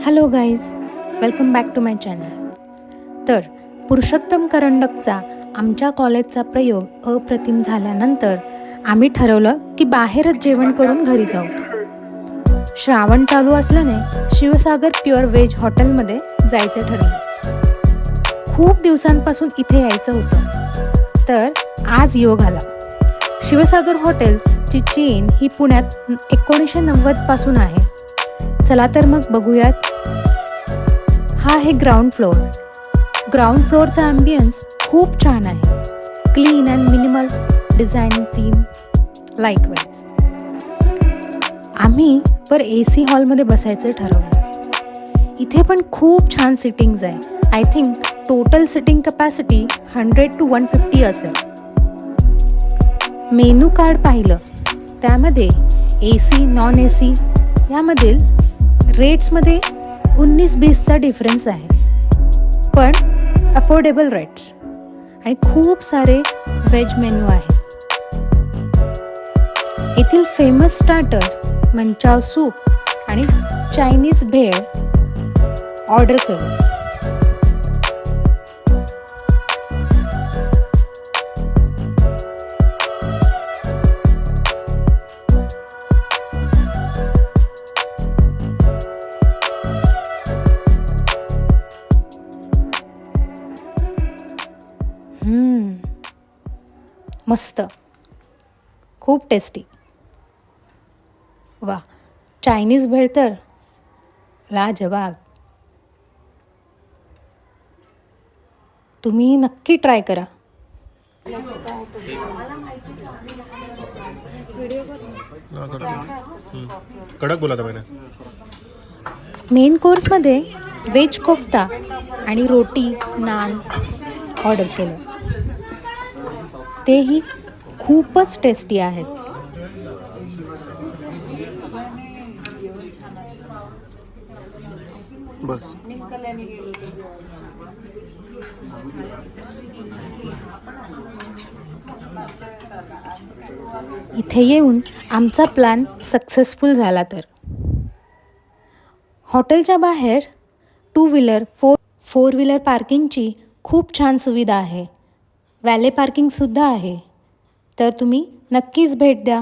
Hello guys, welcome back to my channel. तर पुरुषोत्तम करंडकचा आमच्या कॉलेजचा प्रयोग अप्रतिम झाल्यानंतर आम्ही ठरवलं की बाहेरच जेवण करून घरी जाऊ. श्रावण चालू असल्याने शिवसागर प्युअर व्हेज हॉटेलमध्ये जायचं ठरलं. खूप दिवसांपासून इथे यायचं होतं, तर आज योग आला. शिवसागर हॉटेलची चेन ही पुण्यात 1990 पासून आहे. चला तर मग बघूयात. हा आहे ग्राउंड फ्लोअर. ग्राउंड फ्लोअरचा ॲम्बियन्स खूप छान आहे. Clean and minimal design theme likewise. आम्ही AC हॉलमध्ये बसायचं ठरवलं. इथे पण खूप छान सिटिंग्ज आहे. I think total sitting capacity 100 to 150 असेल. मेनू कार्ड पाहिलं, त्यामध्ये AC नॉन AC यामधील रेट्समध्ये 19-20चा डिफरन्स आहे, पण अफोर्डेबल रेट्स आणि खूप सारे व्हेज मेनू आहे. येथील फेमस स्टार्टर मंचाव सूप आणि चायनीज भेळ ऑर्डर केलं. मस्त, खूप टेस्टी. वा, चायनीज भेळ तर लाजवाब. तुम्ही नक्की ट्राय करा. कडक बोला था मैंने. मेन कोर्समध्ये व्हेज कोफ्ता आणि रोटी नान ऑर्डर केलं. तेही खूपच टेस्टी आहेत. बस. इथे येऊन आमचा प्लॅन सक्सेसफुल झाला. तर हॉटेलच्या बाहेर 2 व्हीलर 4 व्हीलर पार्किंगची खूप छान सुविधा आहे. वॅले पार्किंगसुद्धा आहे. तर तुम्ही नक्कीच भेट द्या.